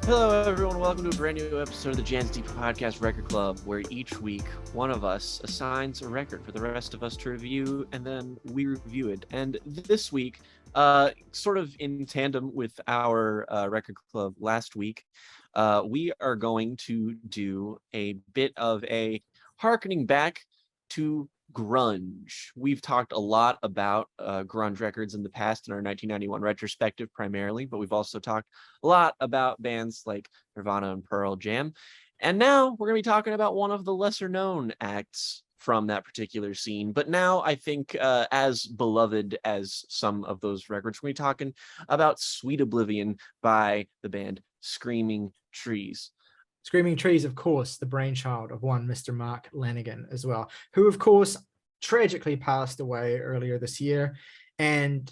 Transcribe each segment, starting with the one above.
Hello, everyone. Welcome to a brand new episode of the Jan's Deep Podcast Record Club, where each week one of us assigns a record for the rest of us to review, and then we review it. And this week, sort of in tandem with our record club last week, we are going to do a bit of a harkening back to grunge. We've talked a lot about grunge records in the past in our 1991 retrospective primarily, but we've also talked a lot about bands like Nirvana and Pearl Jam. And now we're going to be talking about one of the lesser known acts from that particular scene. But now I think as beloved as some of those records, we're going to be talking about Sweet Oblivion by the band Screaming Trees. Screaming Trees, of course, the brainchild of one Mr. Mark Lanegan as well, who, of course, tragically passed away earlier this year. And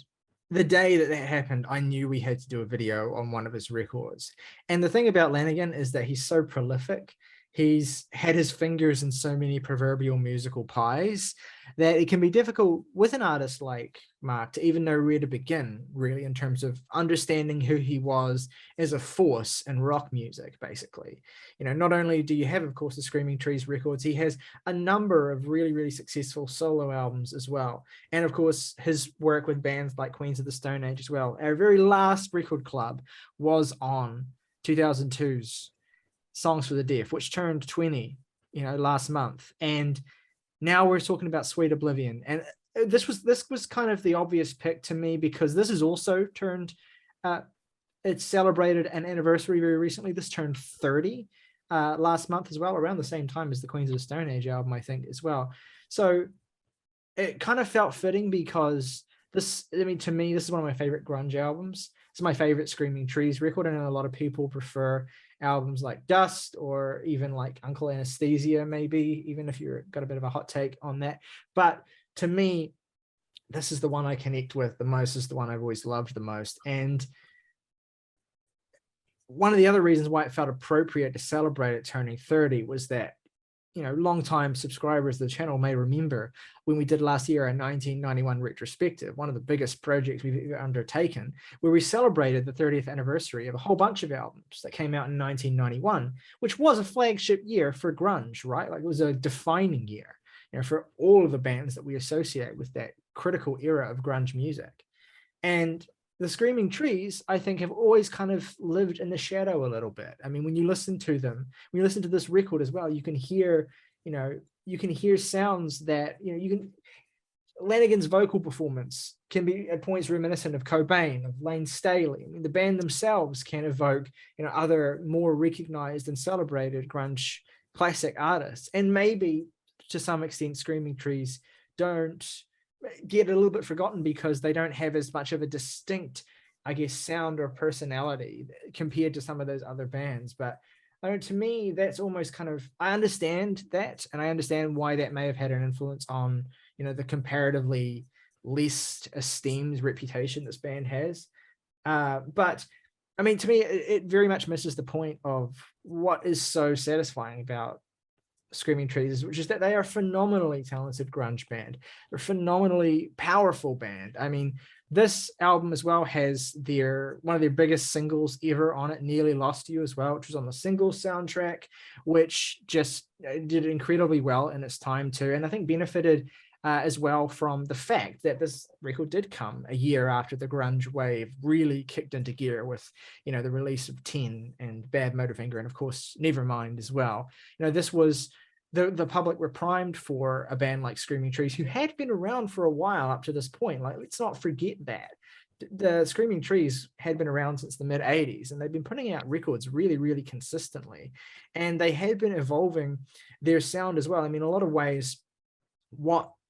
the day that happened, I knew we had to do a video on one of his records. And the thing about Lanegan is that he's so prolific. He's had his fingers in so many proverbial musical pies that it can be difficult with an artist like Mark to even know where to begin, really, in terms of understanding who he was as a force in rock music, basically. You know, not only do you have, of course, the Screaming Trees records, he has a number of really, really successful solo albums as well. And of course, his work with bands like Queens of the Stone Age as well. Our very last record club was on 2002's Songs for the Deaf, which turned 20, last month. And now we're talking about Sweet Oblivion. And this was kind of the obvious pick to me because this has also turned, it celebrated an anniversary very recently. This turned 30 last month as well, around the same time as the Queens of the Stone Age album, I think, as well. So it kind of felt fitting because to me, this is one of my favorite grunge albums. It's my favorite Screaming Trees record. I know a lot of people prefer albums like Dust or even like Uncle Anesthesia, maybe, even if you've got a bit of a hot take on that. But to me, this is the one I connect with the most. This is the one I've always loved the most. And one of the other reasons why it felt appropriate to celebrate it turning 30 was that, long-time subscribers of the channel may remember when we did last year a 1991 retrospective, one of the biggest projects we've ever undertaken, where we celebrated the 30th anniversary of a whole bunch of albums that came out in 1991, which was a flagship year for grunge, right? Like it was a defining year, for all of the bands that we associate with that critical era of grunge music. And the Screaming Trees, I think, have always kind of lived in the shadow a little bit. I mean, when you listen to them, when you listen to this record as well, you can hear sounds that, Lanegan's vocal performance can be at points reminiscent of Cobain, of Lane Staley. I mean, the band themselves can evoke, other more recognized and celebrated grunge classic artists. And maybe to some extent, Screaming Trees don't get a little bit forgotten because they don't have as much of a distinct, I guess, sound or personality compared to some of those other bands. But to me, that's almost kind of, I understand that, and I understand why that may have had an influence on, the comparatively less esteemed reputation this band has. But I mean, to me, it very much misses the point of what is so satisfying about Screaming Trees, which is that they are a phenomenally talented grunge band. They're a phenomenally powerful band. I mean, this album as well has one of their biggest singles ever on it, Nearly Lost You as well, which was on the singles soundtrack, which just did incredibly well in its time too. And I think benefited as well from the fact that this record did come a year after the grunge wave really kicked into gear with, the release of 10 and Bad Motorfinger, and of course, Nevermind as well. This was the public were primed for a band like Screaming Trees, who had been around for a while up to this point. Like, let's not forget that. The Screaming Trees had been around since the mid-'80s, and they've been putting out records really, really consistently. And they had been evolving their sound as well. I mean, in a lot of ways,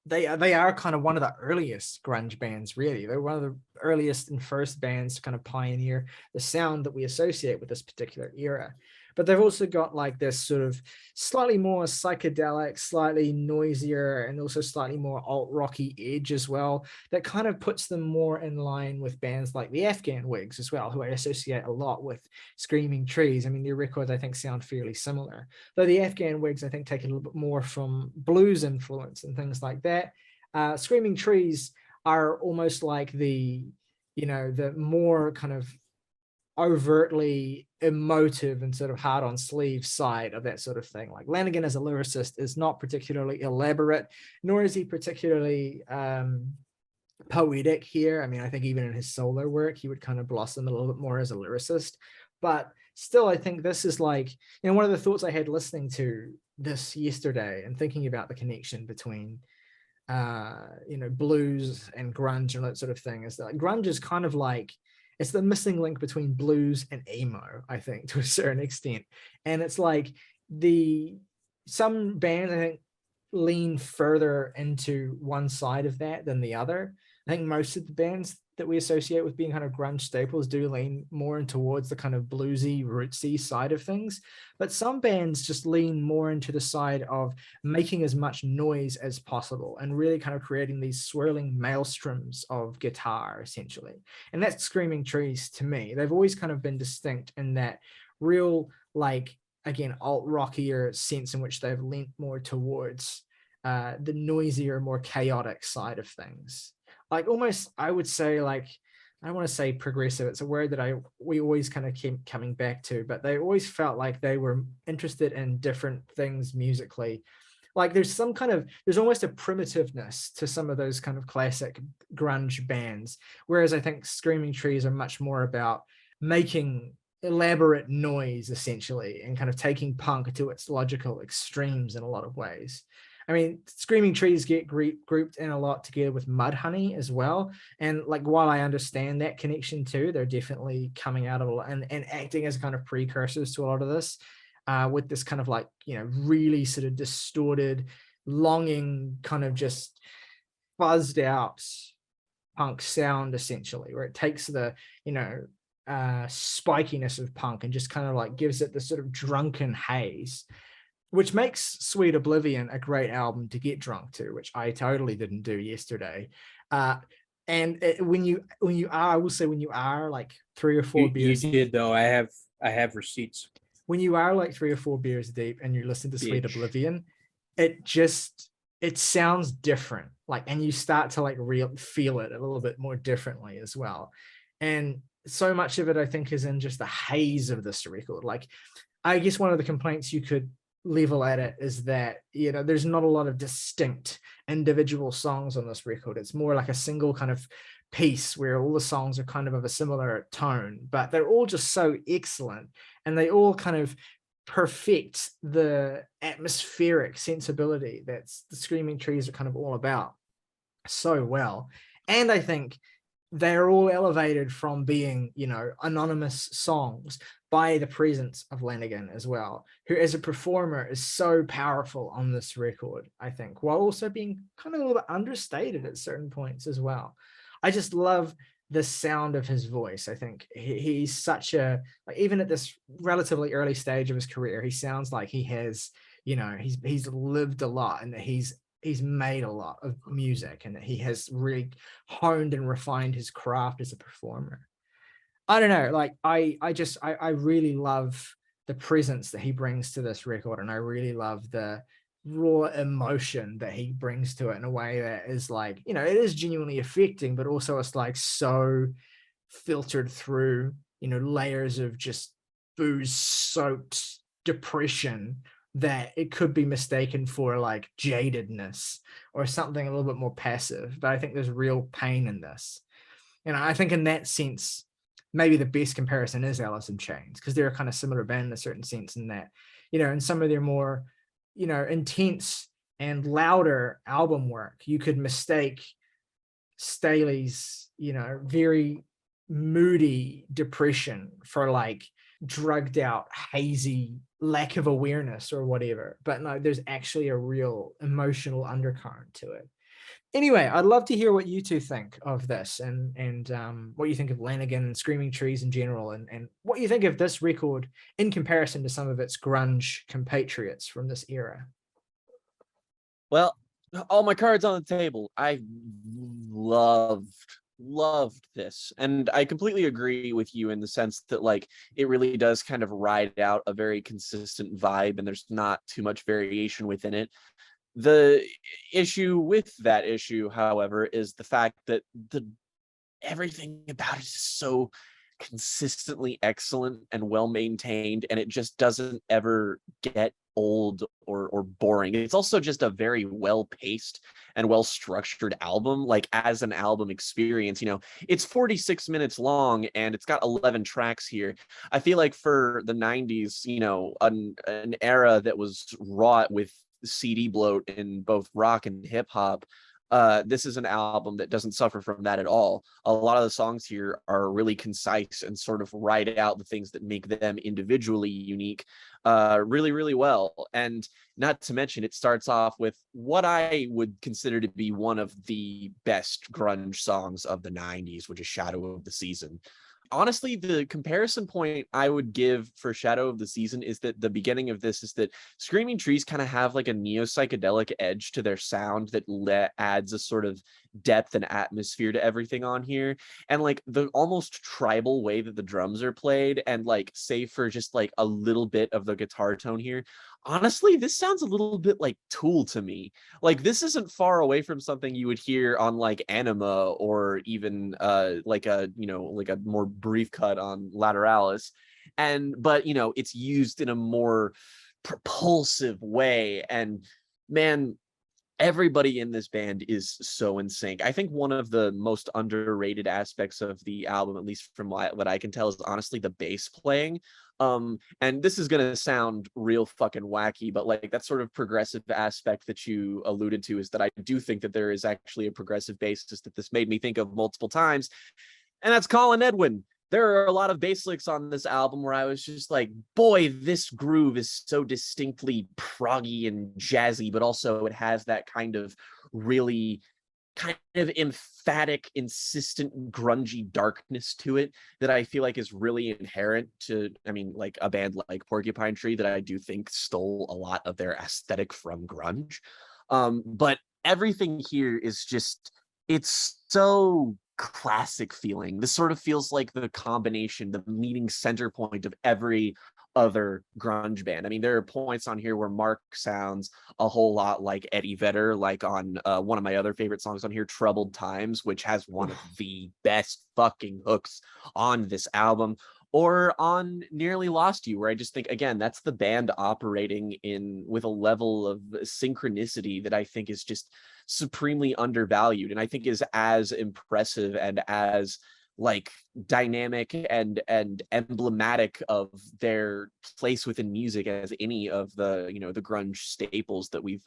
they are kind of one of the earliest grunge bands, really. They're one of the earliest and first bands to kind of pioneer the sound that we associate with this particular era. But they've also got like this sort of slightly more psychedelic, slightly noisier, and also slightly more alt-rocky edge as well, that kind of puts them more in line with bands like the Afghan Wigs as well, who I associate a lot with Screaming Trees. I mean, their records, I think, sound fairly similar. Though the Afghan Wigs, I think, take a little bit more from blues influence and things like that. Screaming Trees are almost like the more kind of overtly emotive and sort of hard on sleeve side of that sort of thing. Like Lanegan as a lyricist is not particularly elaborate, nor is he particularly poetic here. I mean, I think even in his solo work, he would kind of blossom a little bit more as a lyricist. But still, I think this is like, one of the thoughts I had listening to this yesterday and thinking about the connection between blues and grunge and that sort of thing is that grunge is kind of like, it's the missing link between blues and emo, I think, to a certain extent. And it's like some bands, I think, lean further into one side of that than the other. I think most of the bands that we associate with being kind of grunge staples do lean more in towards the kind of bluesy, rootsy side of things. But some bands just lean more into the side of making as much noise as possible and really kind of creating these swirling maelstroms of guitar, essentially. And that's Screaming Trees to me. They've always kind of been distinct in that real, like, again, alt-rockier sense in which they've leaned more towards the noisier, more chaotic side of things. Like almost, I would say, like, I don't want to say progressive. It's a word that we always kind of keep coming back to, but they always felt like they were interested in different things musically. Like there's almost a primitiveness to some of those kind of classic grunge bands. Whereas I think Screaming Trees are much more about making elaborate noise, essentially, and kind of taking punk to its logical extremes in a lot of ways. I mean, Screaming Trees get grouped in a lot together with Mudhoney as well. And like, while I understand that connection too, they're definitely coming out of and acting as kind of precursors to a lot of this, with this kind of like, really sort of distorted, longing, kind of just buzzed out punk sound, essentially, where it takes the, spikiness of punk and just kind of like gives it this sort of drunken haze, which makes Sweet Oblivion a great album to get drunk to, which I totally didn't do yesterday. When you are, I will say, when you are like 3 or 4 beers, you did though. I have receipts. When you are like 3 or 4 beers deep and you listen to Sweet Oblivion, it sounds different. Like, and you start to like feel it a little bit more differently as well. And so much of it, I think, is in just the haze of this record. Like, I guess one of the complaints you could level at it is that, there's not a lot of distinct individual songs on this record. It's more like a single kind of piece where all the songs are kind of a similar tone, but they're all just so excellent, and they all kind of perfect the atmospheric sensibility that's the Screaming Trees are kind of all about so well. And I think they're all elevated from being, anonymous songs by the presence of Lanegan as well, who as a performer is so powerful on this record, I think, while also being kind of a little bit understated at certain points as well. I just love the sound of his voice. I think he's such a, like, even at this relatively early stage of his career, he sounds like he has, he's lived a lot, and that he's made a lot of music, and that he has really honed and refined his craft as a performer. I don't know, like I really love the presence that he brings to this record, and I really love the raw emotion that he brings to it in a way that is like, it is genuinely affecting, but also it's like so filtered through, layers of just booze soaked depression that it could be mistaken for like jadedness or something a little bit more passive. But I think there's real pain in this. And I think in that sense, maybe the best comparison is Alice in Chains, because they're a kind of similar band in a certain sense, in that, in some of their more, intense and louder album work, you could mistake Staley's, very moody depression for like drugged out, hazy lack of awareness or whatever. But no, there's actually a real emotional undercurrent to it. Anyway, I'd love to hear what you two think of this, and what you think of Lanegan and Screaming Trees in general, and what you think of this record in comparison to some of its grunge compatriots from this era. Well, all my cards on the table. I loved this, and I completely agree with you in the sense that like it really does kind of ride out a very consistent vibe, and there's not too much variation within it. The issue with that issue, however, is the fact that everything about it is so consistently excellent and well maintained, and it just doesn't ever get old or boring. It's also just a very well paced and well structured album. Like as an album experience, it's 46 minutes long and it's got 11 tracks here. I feel like for the 90s, an era that was wrought with CD bloat in both rock and hip hop, this is an album that doesn't suffer from that at all. A lot of the songs here are really concise and sort of write out the things that make them individually unique really, really well. And not to mention, it starts off with what I would consider to be one of the best grunge songs of the 90s, which is Shadow of the Season. Honestly, the comparison point I would give for Shadow of the Season is that the beginning of this is that Screaming Trees kind of have like a neo-psychedelic edge to their sound that adds a sort of depth and atmosphere to everything on here. And like the almost tribal way that the drums are played, and like save for just like a little bit of the guitar tone here, honestly, this sounds a little bit like Tool to me. Like this isn't far away from something you would hear on like Anima, or even like a more brief cut on Lateralis. But it's used in a more propulsive way, and man, everybody in this band is so in sync. I think one of the most underrated aspects of the album, at least from what I can tell, is honestly the bass playing. And this is gonna sound real fucking wacky, but like that sort of progressive aspect that you alluded to is that I do think that there is actually a progressive bassist that this made me think of multiple times, and that's Colin Edwin. There are a lot of bass licks on this album where I was just like, boy, this groove is so distinctly proggy and jazzy, but also it has that kind of really kind of emphatic, insistent, grungy darkness to it that I feel like is really inherent to, like a band like Porcupine Tree that I do think stole a lot of their aesthetic from grunge. But everything here is just, it's so classic feeling. This sort of feels like the combination, the meeting center point of every other grunge band. There are points on here where Mark sounds a whole lot like Eddie Vedder, like on one of my other favorite songs on here, Troubled Times, which has one of the best fucking hooks on this album, or on Nearly Lost You, where I just think, again, that's the band operating with a level of synchronicity that I think is just supremely undervalued, and I think is as impressive and as like dynamic and emblematic of their place within music as any of the the grunge staples that we've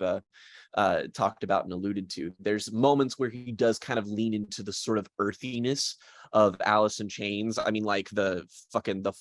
talked about and alluded to. There's moments where he does kind of lean into the sort of earthiness of Alice in Chains. Like the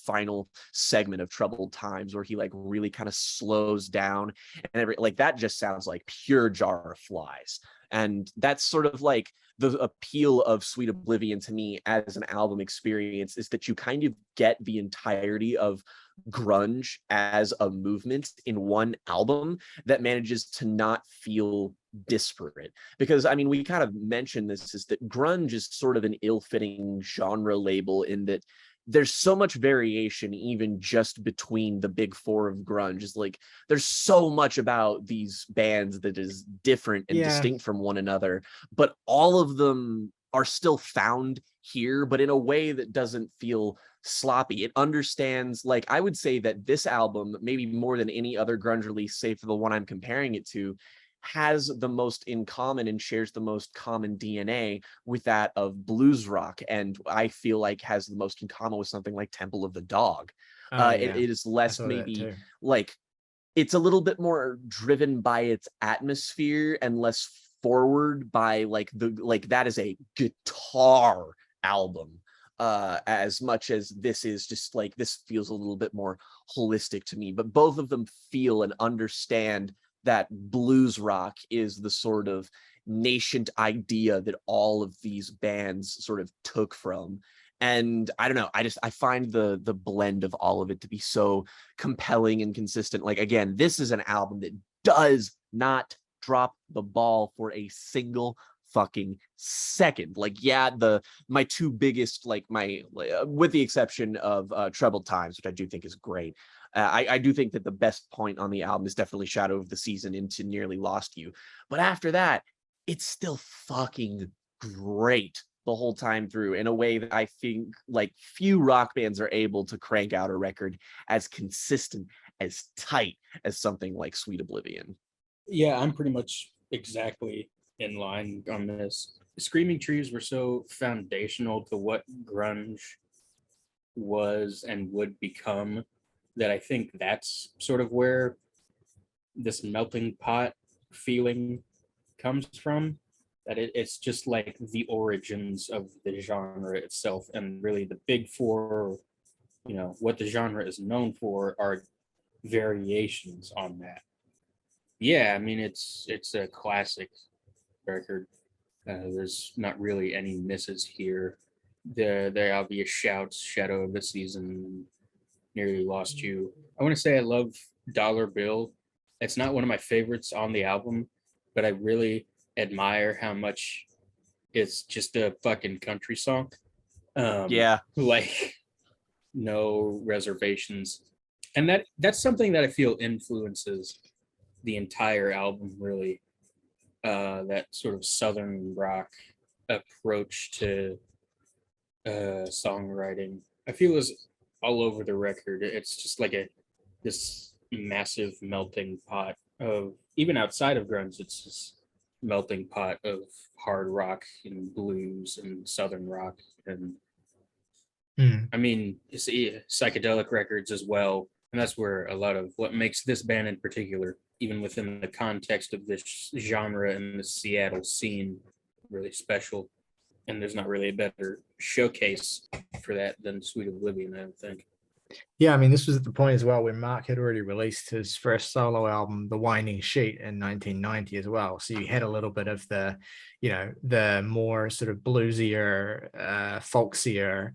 final segment of Troubled Times, where he like really kind of slows down, and like that just sounds like pure Jar of Flies. And that's sort of like the appeal of Sweet Oblivion to me as an album experience, is that you kind of get the entirety of grunge as a movement in one album that manages to not feel disparate. Because we kind of mentioned this, is that grunge is sort of an ill-fitting genre label in that there's so much variation even just between the big four of grunge. Is like there's so much about these bands that is different and distinct from one another, but all of them are still found here, but in a way that doesn't feel sloppy. It understands, like I would say that this album, maybe more than any other grunge release, save for the one I'm comparing it to, has the most in common and shares the most common DNA with that of blues rock, and I feel like has the most in common with something like Temple of the Dog. It is less maybe like, it's a little bit more driven by its atmosphere and less forward by like that is a guitar album, as much as this is just like, this feels a little bit more holistic to me. But both of them feel and understand that blues rock is the sort of nascent idea that all of these bands sort of took from. And I don't know, I find the blend of all of it to be so compelling and consistent. Like, again, this is an album that does not drop the ball for a single fucking second. Like, my two biggest, like with the exception of Troubled Times, which I do think is great. I do think that the best point on the album is definitely Shadow of the Season into Nearly Lost You. But after that, it's still fucking great. the whole time through in a way that I think like few rock bands are able to crank out a record as consistent, as tight as something like Sweet Oblivion. Yeah, I'm pretty much exactly in line on this. Screaming Trees were so foundational to what grunge was and would become that I think that's sort of where this melting pot feeling comes from. That it's just like the origins of the genre itself, and really the big four, what the genre is known for are variations on that. Yeah, I mean it's a classic record. There's not really any misses here. The obvious shouts, Shadow of the Season, Nearly Lost You. I want to say I love Dollar Bill. It's not one of my favorites on the album, but I really admire how much it's just a fucking country song. Yeah. Like no reservations. And that's something that I feel influences the entire album really. That sort of southern rock approach to songwriting. I feel is all over the record. It's just like this massive melting pot of, even outside of grunge, it's this melting pot of hard rock and blues and southern rock and I mean psychedelic records as well. And that's where a lot of what makes this band in particular, even within the context of this genre and the Seattle scene, really special. And there's not really a better showcase for that than Sweet Oblivion, I don't think. Yeah, I mean, this was at the point as well when Mark had already released his first solo album, The Winding Sheet, in 1990 as well. So you had a little bit of the, the more sort of bluesier, folksier,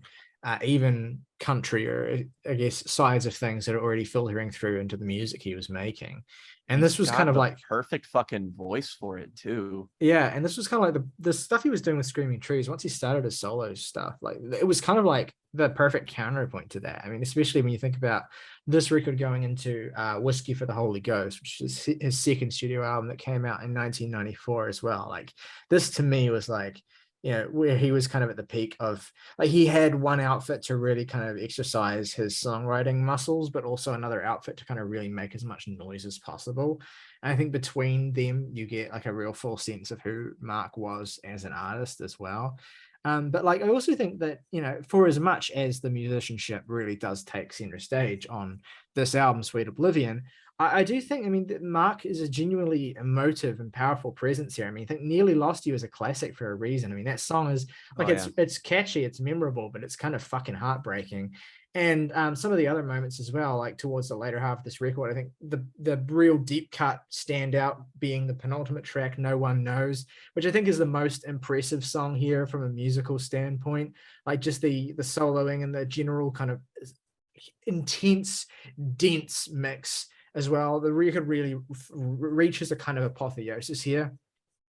even countryer, I guess, sides of things that are already filtering through into the music he was making. And this was kind of like perfect fucking voice for it too. Yeah, and this was kind of like the stuff he was doing with Screaming Trees. Once he started his solo stuff, like it was kind of like the perfect counterpoint to that. I mean, especially when you think about this record going into Whiskey for the Holy Ghost, which is his second studio album that came out in 1994 as well. Like this to me was like, where he was kind of at the peak of, like, he had one outfit to really kind of exercise his songwriting muscles, but also another outfit to kind of really make as much noise as possible. And I think between them, you get like a real full sense of who Mark was as an artist as well. But like, I also think that, for as much as the musicianship really does take center stage on this album, Sweet Oblivion, I do think, I mean, that Mark is a genuinely emotive and powerful presence here. I mean, I think Nearly Lost You is a classic for a reason. I mean, that song is like, it's catchy, it's memorable, but it's kind of fucking heartbreaking. And some of the other moments as well, like towards the later half of this record, I think the real deep cut standout being the penultimate track, No One Knows, which I think is the most impressive song here from a musical standpoint. Like just the soloing and the general kind of intense, dense mix as well. The record really reaches a kind of apotheosis here.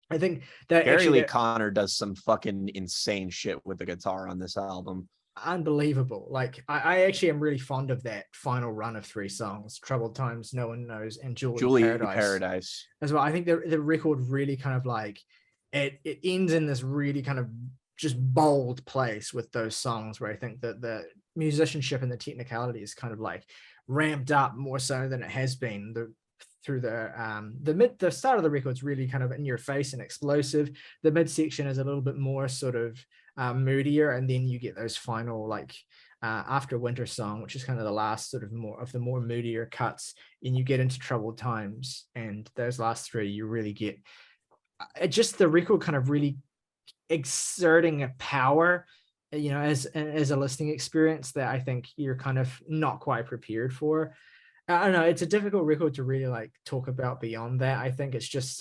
I think that Gary Lee Conner does some fucking insane shit with the guitar on this album. Unbelievable. Like I actually am really fond of that final run of 3 songs: Troubled Times, No One Knows, and Julie Paradise as well. I think the record really kind of like it ends in this really kind of just bold place with those songs where I think that the musicianship and the technicality is kind of like ramped up more so than it has been through the start of the record's really kind of in your face and explosive. The midsection is a little bit more sort of moodier, and then you get those final like After Winter Song, which is kind of the last sort of more moodier cuts, and you get into Troubled Times, and those last 3 you really get just the record kind of really exerting a power, as a listening experience that I think you're kind of not quite prepared for. I don't know, it's a difficult record to really like talk about beyond that. I think it's just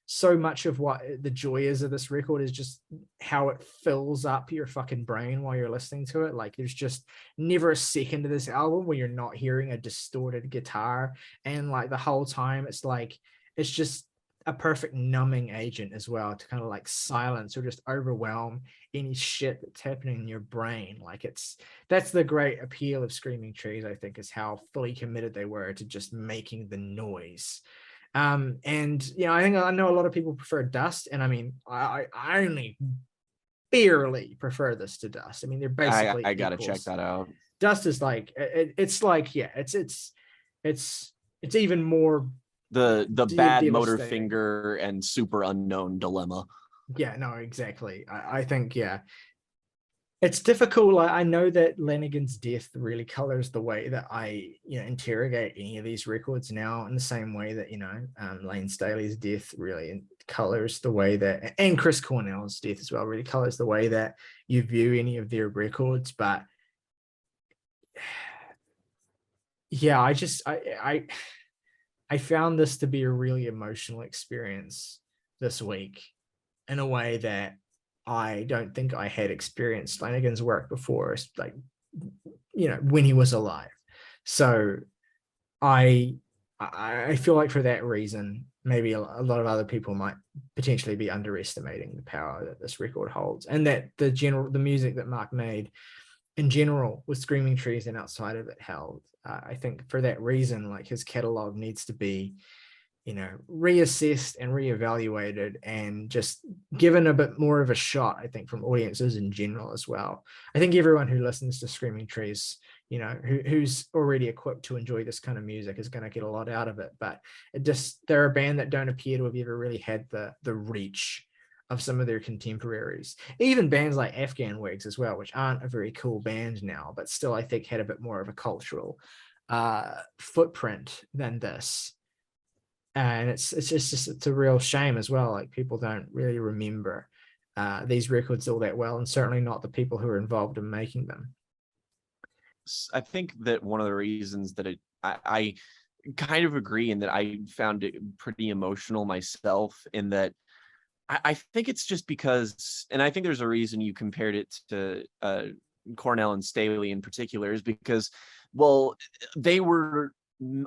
so much of what the joy is of this record is just how it fills up your fucking brain while you're listening to it. Like there's just never a second of this album where you're not hearing a distorted guitar, and like the whole time it's just a perfect numbing agent as well to kind of like silence or just overwhelm any shit that's happening in your brain. Like that's the great appeal of Screaming Trees, I think, is how fully committed they were to just making the noise. And I know a lot of people prefer Dust, and I mean, I only barely prefer this to Dust. I mean, they're basically I gotta equals. check that out. Dust is like it's like, yeah, it's even more The bad motor devastating. finger and super unknown dilemma. Yeah, no, exactly. I think, yeah, it's difficult. Like, I know that Lanegan's death really colors the way that I, interrogate any of these records now, in the same way that, Lane Staley's death really colors the way that, and Chris Cornell's death as well, really colors the way that you view any of their records. But yeah, I found this to be a really emotional experience this week, in a way that I don't think I had experienced Lanegan's work before, like, when he was alive. So I feel like, for that reason, maybe a lot of other people might potentially be underestimating the power that this record holds, and that the music that Mark made in general with Screaming Trees and outside of it held. I think for that reason, like, his catalog needs to be, reassessed and reevaluated, and just given a bit more of a shot, I think, from audiences in general as well. I think everyone who listens to Screaming Trees, who's already equipped to enjoy this kind of music, is going to get a lot out of it. But they're a band that don't appear to have ever really had the reach of some of their contemporaries. Even bands like Afghan Wigs as well, which aren't a very cool band now, but still, I think, had a bit more of a cultural footprint than this. And it's a real shame as well. Like, people don't really remember these records all that well, and certainly not the people who are involved in making them. I think that one of the reasons that I kind of agree, and that I found it pretty emotional myself, in that I think it's just because, and I think there's a reason you compared it to Cornell and Staley in particular, is because, well, they were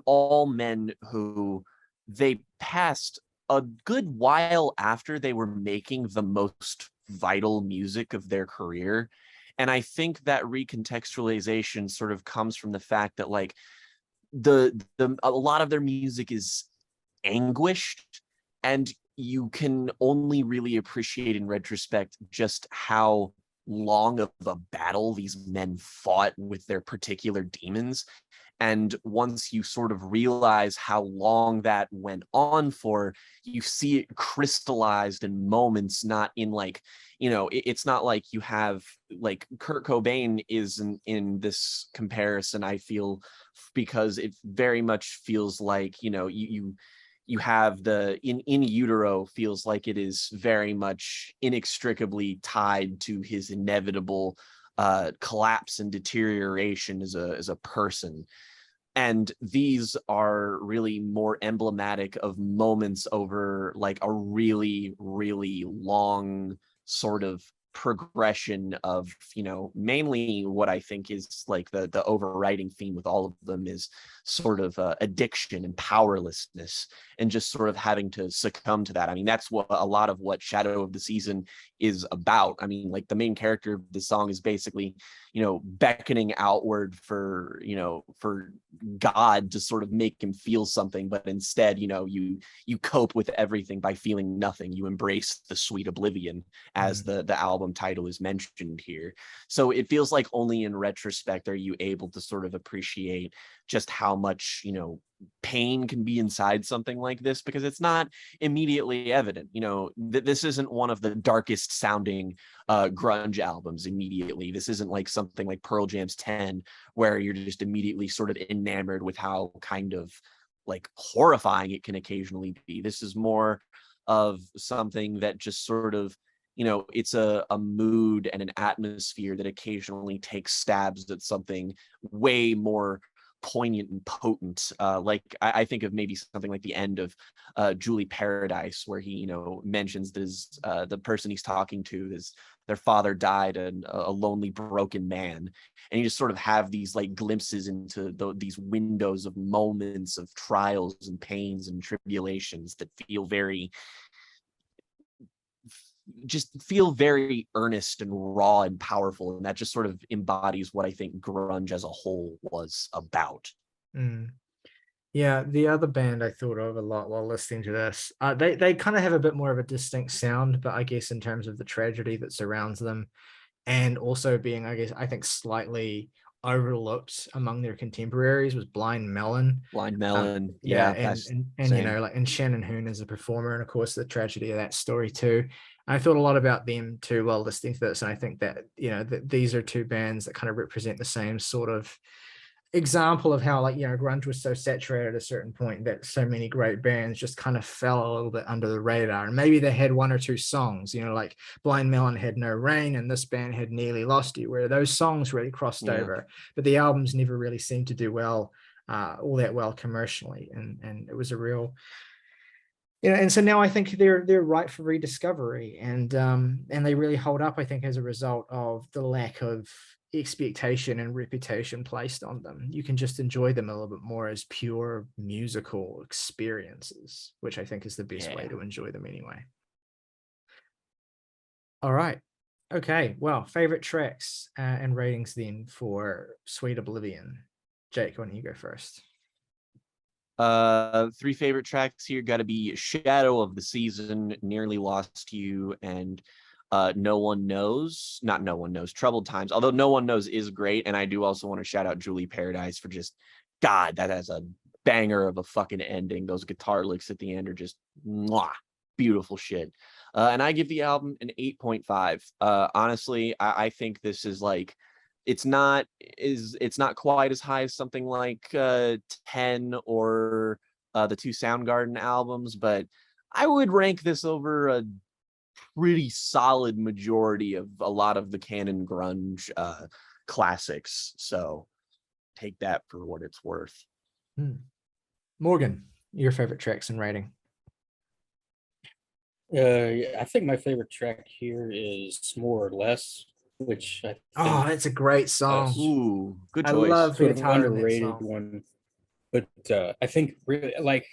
all men who they passed a good while after they were making the most vital music of their career. And I think that recontextualization sort of comes from the fact that, like, a lot of their music is anguished, and you can only really appreciate in retrospect just how long of a battle these men fought with their particular demons. And once you sort of realize how long that went on for, you see it crystallized in moments, not in, like, it's not like you have, like, Kurt Cobain is in this comparison, I feel, because it very much feels like, you have the in utero feels like it is very much inextricably tied to his inevitable collapse and deterioration as a person. And these are really more emblematic of moments over, like, a really, really long sort of progression of, mainly what I think is, like, the overriding theme with all of them is sort of addiction and powerlessness, and just sort of having to succumb to that. I mean, that's what a lot of what Shadow of the Season is about. I mean, like, the main character of the song is basically, beckoning outward for God to sort of make him feel something, but instead, you cope with everything by feeling nothing. You embrace the sweet oblivion, as the album title is mentioned here. So it feels like only in retrospect are you able to sort of appreciate just how much, pain can be inside something like this, because it's not immediately evident. This isn't one of the darkest sounding grunge albums immediately. This isn't like something like Pearl Jam's 10, where you're just immediately sort of enamored with how kind of, like, horrifying it can occasionally be. This is more of something that just sort of, it's a mood and an atmosphere that occasionally takes stabs at something way more poignant and potent. Like, I think of maybe something like the end of Julie Paradise, where he, mentions this, the person he's talking to is their father died, and a lonely, broken man. And you just sort of have these, like, glimpses into these windows of moments of trials and pains and tribulations that feel very earnest and raw and powerful, and that just sort of embodies what I think grunge as a whole was about. Yeah, the other band I thought of a lot while listening to this, they kind of have a bit more of a distinct sound, but I guess in terms of the tragedy that surrounds them, and also being, I guess, I think slightly overlooked among their contemporaries was Blind Melon. Blind Uh, Melon. yeah, Yeah, that's and you same. know, like, and Shannon Hoon as a performer, and of course the tragedy of that story too. I thought a lot about them too while listening to this, and I think that that these are two bands that kind of represent the same sort of example of how, like, grunge was so saturated at a certain point that so many great bands just kind of fell a little bit under the radar. And maybe they had one or two songs, like Blind Melon had No Rain and this band had Nearly Lost You, where those songs really crossed Yeah. over, but the albums never really seemed to do well, all that well commercially. And it was a real, and so now I think they're ripe for rediscovery, and they really hold up, I think, as a result of the lack of expectation and reputation placed on them. You can just enjoy them a little bit more as pure musical experiences, which I think is the best way Yeah. to enjoy them anyway. All right. Okay. Well, favorite tracks and ratings then for Sweet Oblivion. Jake, why don't you go first? Three favorite tracks here got to be Shadow of the Season, Nearly Lost You, and No One Knows. Not No One Knows, Troubled Times. Although No One Knows is great, and I do also want to shout out Julie Paradise for just, God, that has a banger of a fucking ending. Those guitar licks at the end are just mwah, beautiful shit. And I give the album an 8.5. Honestly, I think this is like, it's not quite as high as something like 10 or the two Soundgarden albums, but I would rank this over a pretty solid majority of a lot of the canon grunge classics. So take that for what it's worth. Morgan, your favorite tracks and rating? I think my favorite track here is More or Less, which I Oh, think that's a great song. Ooh, good I choice. love the sort of guitar in that underrated song. one. But I think really, like,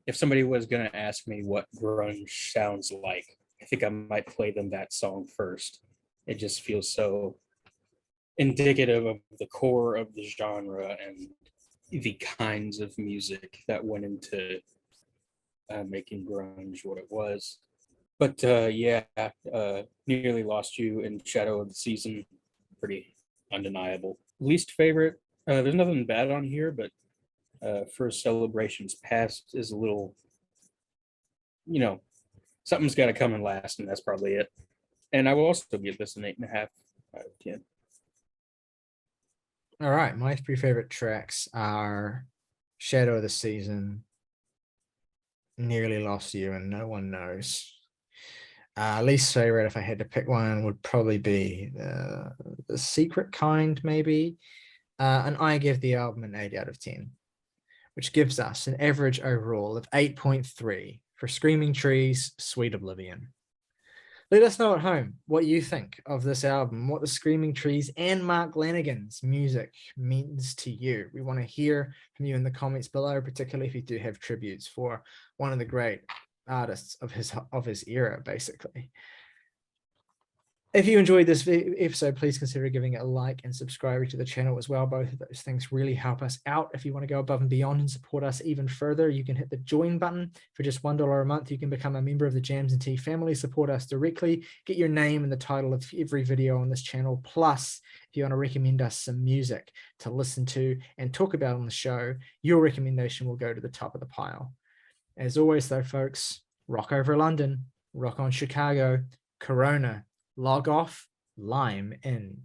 if somebody was gonna ask me what grunge sounds like, I think I might play them that song first. It just feels so indicative of the core of the genre and the kinds of music that went into making grunge what it was. But yeah, Nearly Lost You and Shadow of the Season, pretty undeniable. Least favorite, there's nothing bad on here, but for Celebrations Past is a little, you know, something's got to come and last, and that's probably it. And I will also give this an 8.5 out of 10. All right, my three favorite tracks are Shadow of the Season, Nearly Lost You, and No One Knows. Least favorite, if I had to pick one, would probably be the Secret Kind, maybe. And I give the album an 8 out of 10, which gives us an average overall of 8.3 for Screaming Trees, Sweet Oblivion. Let us know at home what you think of this album, what the Screaming Trees and Mark Lanegan's music means to you. We want to hear from you in the comments below, particularly if you do have tributes for one of the great artists of his era, basically. If you enjoyed this episode, please consider giving it a like and subscribing to the channel as well. Both of those things really help us out. If you want to go above and beyond and support us even further, you can hit the join button. For just $1 a month, you can become a member of the Jams and Tea family, support us directly, get your name in the title of every video on this channel. Plus, if you want to recommend us some music to listen to and talk about on the show, your recommendation will go to the top of the pile. As always, though, folks, rock over London, rock on Chicago, Corona, log off, lime in.